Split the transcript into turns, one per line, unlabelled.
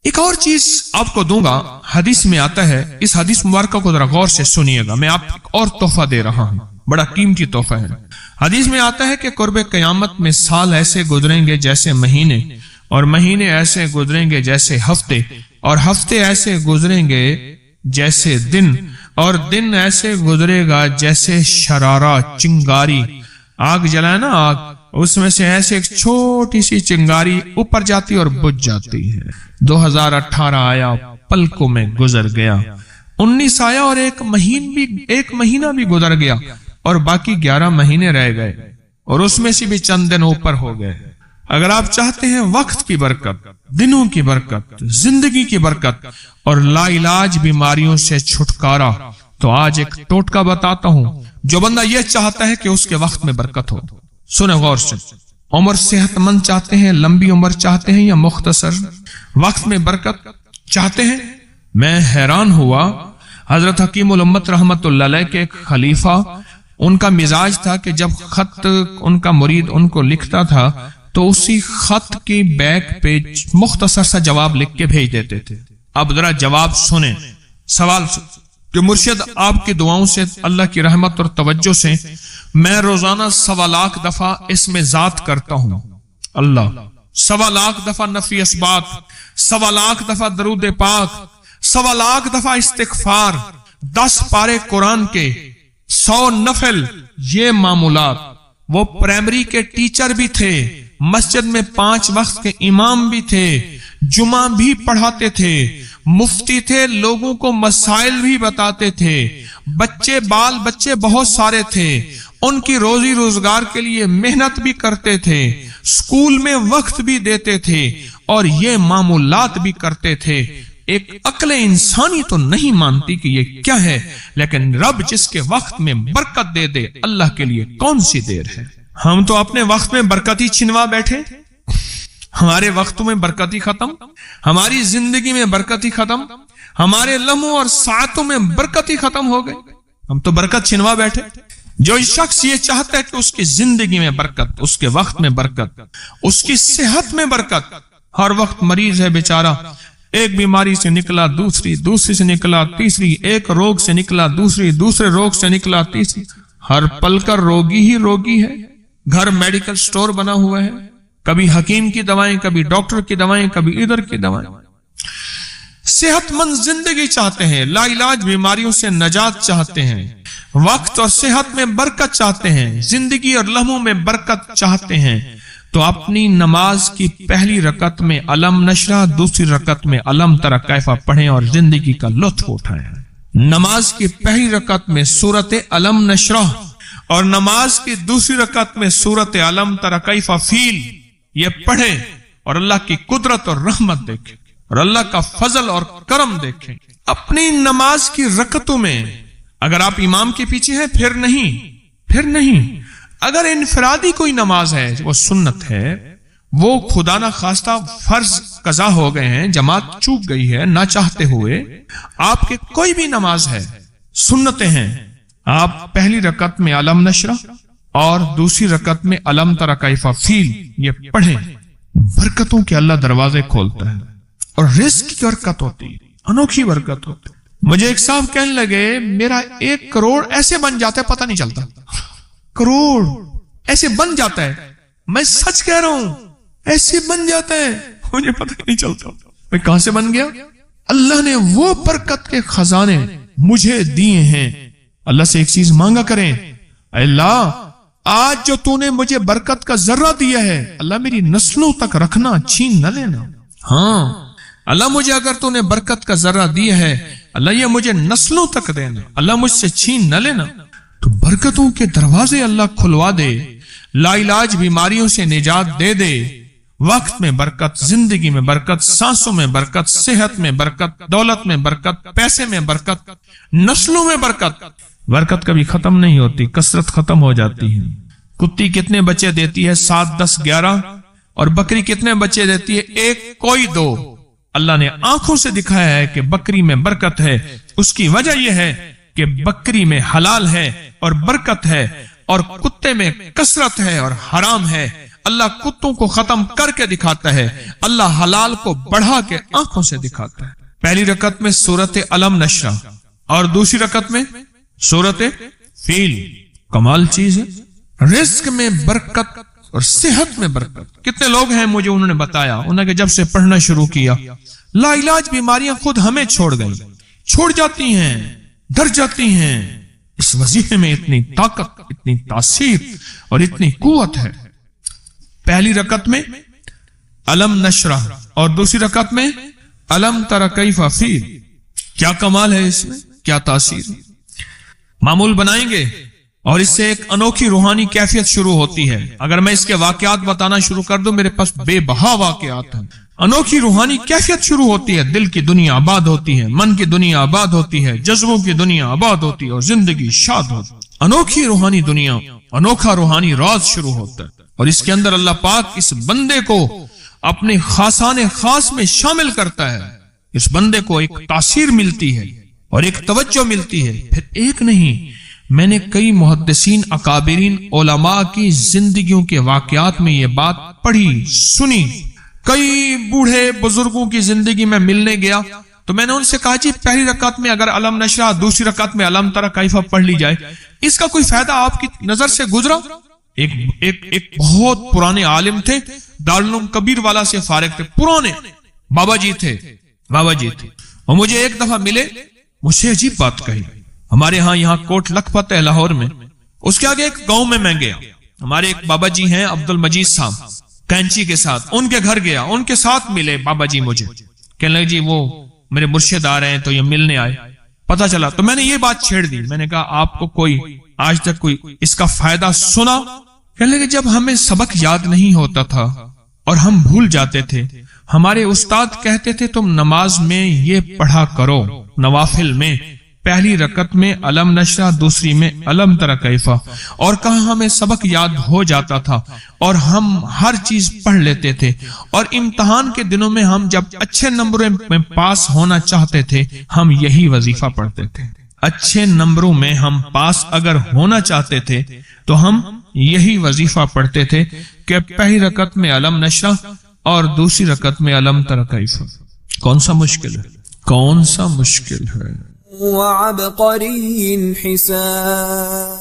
ایک اور چیز آپ کو دوں گا، حدیث میں آتا ہے، اس حدیث مبارکہ کو ذرا غور سے سنیے گا، میں آپ کو اور تحفہ دے رہا ہوں، بڑا قیمتی تحفہ ہے۔ حدیث میں آتا ہے کہ قرب قیامت میں سال ایسے گزریں گے جیسے مہینے، اور مہینے ایسے گزریں گے جیسے ہفتے، اور ہفتے ایسے گزریں گے جیسے دن، اور دن ایسے گزرے گا جیسے شرارہ، چنگاری، آگ جلائے نا آگ، اس میں سے ایسے ایک چھوٹی سی چنگاری اوپر جاتی اور بجھ جاتی ہے۔ 2018 آیا، پلکوں میں گزر گیا، 19 آیا اور ایک مہینہ بھی گزر گیا، اور باقی 11 مہینے رہ گئے، اور اس میں سے بھی چند دن اوپر ہو گئے۔ اگر آپ چاہتے ہیں وقت کی برکت، دنوں کی برکت، زندگی کی برکت اور لا علاج بیماریوں سے چھٹکارا، تو آج ایک ٹوٹکا بتاتا ہوں۔ جو بندہ یہ چاہتا ہے کہ اس کے وقت میں برکت ہو، سنیں غور سے، عمر صحت مند چاہتے ہیں، لمبی عمر چاہتے ہیں، یا مختصر وقت میں برکت چاہتے ہیں؟ میں حیران ہوا، حضرت حکیم الامت رحمت اللہ علیہ کے ایک خلیفہ، ان کا مزاج تھا کہ جب خط ان کا مرید ان کو لکھتا تھا تو اسی خط کی بیک پہ مختصر سا جواب لکھ کے بھیج دیتے تھے۔ اب ذرا جواب سنیں، سوال کہ مرشد آپ کی دعاؤں سے، اللہ کی رحمت اور توجہ سے میں روزانہ 1.25 لاکھ دفعہ اس میں ذات کرتا ہوں، اللہ 1.25 لاکھ دفعہ نفی اسبات، 1.25 لاکھ دفعہ درود پاک، 1.25 لاکھ دفعہ استغفار، 10 پارے قرآن کے، 100 نفل، یہ معمولات۔ وہ پرائمری کے ٹیچر بھی تھے، مسجد میں 5 وقت کے امام بھی تھے، جمعہ بھی پڑھاتے تھے، مفتی تھے، لوگوں کو مسائل بھی بتاتے تھے، بال بچے بہت سارے تھے، ان کی روزی روزگار کے لیے محنت بھی کرتے تھے، اسکول میں وقت بھی دیتے تھے، اور یہ معمولات بھی کرتے تھے۔ ایک عقل انسانی تو نہیں مانتی کہ یہ کیا ہے، لیکن رب جس کے وقت میں برکت دے دے، اللہ کے لیے کون سی دیر ہے۔ ہم تو اپنے وقت میں برکت ہی چھنوا بیٹھے، ہمارے وقتوں میں برکت ہی ختم، ہماری زندگی میں برکت ہی ختم، ہمارے لمحوں اور ساعتوں میں برکت ہی ختم ہو گئے، ہم تو برکت چھنوا بیٹھے۔ جو شخص یہ چاہتا ہے کہ اس کی زندگی میں برکت، اس کے وقت میں برکت، اس کی صحت میں برکت، ہر وقت مریض ہے بیچارہ، ایک بیماری سے نکلا دوسری سے نکلا تیسری، ایک روگ سے نکلا دوسرے روگ سے نکلا تیسری، ہر پل کا روگی ہی روگی ہے۔ گھر میڈیکل سٹور بنا ہوا ہے، کبھی حکیم کی دوائیں، کبھی ڈاکٹر کی دوائیں، کبھی ادھر کی دوائیں۔ صحت مند زندگی چاہتے ہیں، لا علاج بیماریوں سے نجات چاہتے ہیں، وقت اور صحت میں برکت چاہتے ہیں، زندگی اور لمحوں میں برکت چاہتے ہیں، تو اپنی نماز کی پہلی رکعت میں علم نشرح، دوسری رکعت میں علم تری کیفا پڑھیں اور زندگی کا لطف اٹھائیں۔ نماز کی پہلی رکعت میں سورت علم نشرح اور نماز کی دوسری رکعت میں سورت علم تری کیفا فیل، یہ پڑھیں اور اللہ کی قدرت اور رحمت دیکھیں اور اللہ کا فضل اور کرم دیکھیں۔ اپنی نماز کی رکعتوں میں اگر آپ امام کے پیچھے ہیں پھر نہیں، اگر انفرادی کوئی نماز ہے، وہ سنت ہے، وہ خدا نہ خواستہ فرض قضا ہو گئے ہیں، جماعت چوک گئی ہے نہ چاہتے ہوئے، آپ کے کوئی بھی نماز ہے، سنتیں ہیں، آپ پہلی رکعت میں علم نشرح اور دوسری رکعت میں علم تری کیفا فیل یہ پڑھیں، برکتوں کے اللہ دروازے کھولتا ہے اور رزق کی برکت ہوتی، انوکھی برکت ہوتی۔ مجھے ایک صاحب کہنے لگے میرا 1 کروڑ ایسے بن جاتا ہے پتہ نہیں چلتا، کروڑ ایسے بن جاتا ہے، میں سچ کہہ رہا ہوں ایسے بن جاتا ہے، مجھے پتہ نہیں چلتا میں کہاں سے بن گیا۔ اللہ نے وہ برکت کے خزانے مجھے دیے ہیں۔ اللہ سے ایک چیز مانگا کریں، اللہ آج جو تو نے مجھے برکت کا ذرہ دیا ہے، اللہ میری نسلوں تک رکھنا، چھین نہ لینا۔ ہاں اللہ مجھے اگر تو نے برکت کا ذرہ دیا ہے، اللہ یہ مجھے نسلوں تک دینا، اللہ مجھ سے چھین نہ لینا۔ تو برکتوں کے دروازے اللہ کھلوا دے، لا علاج بیماریوں سے نجات دے دے، وقت میں برکت، زندگی میں برکت، سانسوں میں برکت، صحت میں برکت، دولت میں برکت، پیسے میں برکت، نسلوں میں برکت۔ برکت کبھی ختم نہیں ہوتی، کثرت ختم ہو جاتی ہے۔ کتی کتنے بچے دیتی ہے؟ 7 10 11، اور بکری کتنے بچے دیتی ہے؟ 1 کوئی 2۔ اللہ نے آنکھوں سے دکھایا ہے کہ بکری میں برکت ہے، اس کی وجہ یہ ہے کہ بکری میں حلال ہے اور برکت ہے، اور کتے میں کثرت ہے اور حرام ہے۔ اللہ کتوں کو ختم کر کے دکھاتا ہے، اللہ حلال کو بڑھا کے آنکھوں سے دکھاتا ہے۔ پہلی رکعت میں سورت علم نشرہ اور دوسری رکعت میں سورت فیل۔ کمال چیز ہے، رزق میں برکت اور صحت میں برکت۔ کتنے لوگ ہیں مجھے انہوں نے بتایا، انہوں نے جب سے پڑھنا شروع کیا لا علاج بیماریاں خود ہمیں چھوڑ گئی، چھوڑ جاتی ہیں، ڈر جاتی ہیں۔ اس وظیفے میں اتنی طاقت، اتنی تاثیر اور اتنی قوت ہے۔ پہلی رکعت میں علم نشرہ اور دوسری رکعت میں علم تر کیف فیل۔ کیا کمال ہے اس میں، کیا تاثیر۔ معمول بنائیں گے اور اس سے ایک انوکھی روحانی کیفیت شروع ہوتی ہے۔ اگر میں اس کے واقعات بتانا شروع کر دوں، میرے پاس بے بہا واقعات ہیں۔ انوکھی روحانی کیفیت شروع ہوتی ہے، دل کی دنیا آباد ہوتی ہے، من کی دنیا آباد ہوتی ہے، جذبوں کی دنیا آباد ہوتی ہے اور زندگی شاد ہوتی ہے۔ انوکھی روحانی دنیا، انوکھا روحانی راز شروع ہوتا ہے، اور اس کے اندر اللہ پاک اس بندے کو اپنے خاصان خاص میں شامل کرتا ہے۔ اس بندے کو ایک تاثیر ملتی ہے اور ایک توجہ ملتی ہے۔ پھر ایک نہیں، میں نے کئی محدثین، اکابرین، علماء کی زندگیوں کے واقعات میں یہ بات پڑھی، سنی۔ کئی بوڑھے بزرگوں کی زندگی میں ملنے گیا تو میں نے ان سے کہا جی پہلی رکعت میں اگر علم نشرہ، دوسری رکعت میں علم تر کیف پڑھ لی جائے، اس کا کوئی فائدہ آپ کی نظر سے گزرا؟ ایک بہت پرانے عالم تھے، دارالعلوم کبیر والا سے فارغ تھے، پرانے بابا جی تھے، اور مجھے ایک دفعہ ملے، مجھ سے عجیب بات کہی۔ ہمارے ہاں یہاں کوٹ لکھپت ہے لاہور میں، اس کے آگے ایک گاؤں میں گیا، ہمارے ایک بابا جی ہیں عبد المجید صاحب، کینچی کے ساتھ ان کے گھر گیا، ان کے ساتھ ملے بابا جی، مجھے کہنے لگے جی وہ میرے مرشد آ رہے ہیں تو یہ ملنے آئے۔ پتا چلا تو میں نے یہ بات چھیڑ دی، میں نے کہا آپ کو کوئی آج تک کوئی اس کا فائدہ سنا؟ کہنے لگے جب ہمیں سبق یاد نہیں ہوتا تھا اور ہم بھول جاتے تھے، ہمارے استاد کہتے تھے تم نماز میں یہ پڑھا کرو، نوافل میں پہلی رکعت میں علم نشرہ، دوسری میں علم تر کیف، اور کہاں ہمیں سبق یاد ہو جاتا تھا اور ہم ہر چیز پڑھ لیتے تھے، اور امتحان کے دنوں میں ہم جب اچھے نمبروں میں پاس ہونا چاہتے تھے ہم یہی وظیفہ پڑھتے تھے۔ اچھے نمبروں میں ہم پاس اگر ہونا چاہتے تھے تو ہم یہی وظیفہ پڑھتے تھے کہ پہلی رکعت میں علم نشرہ اور دوسری رکعت میں علم تر کیف۔ کون سا مشکل ہے، کون سا مشکل ہے۔
وعبقری حساب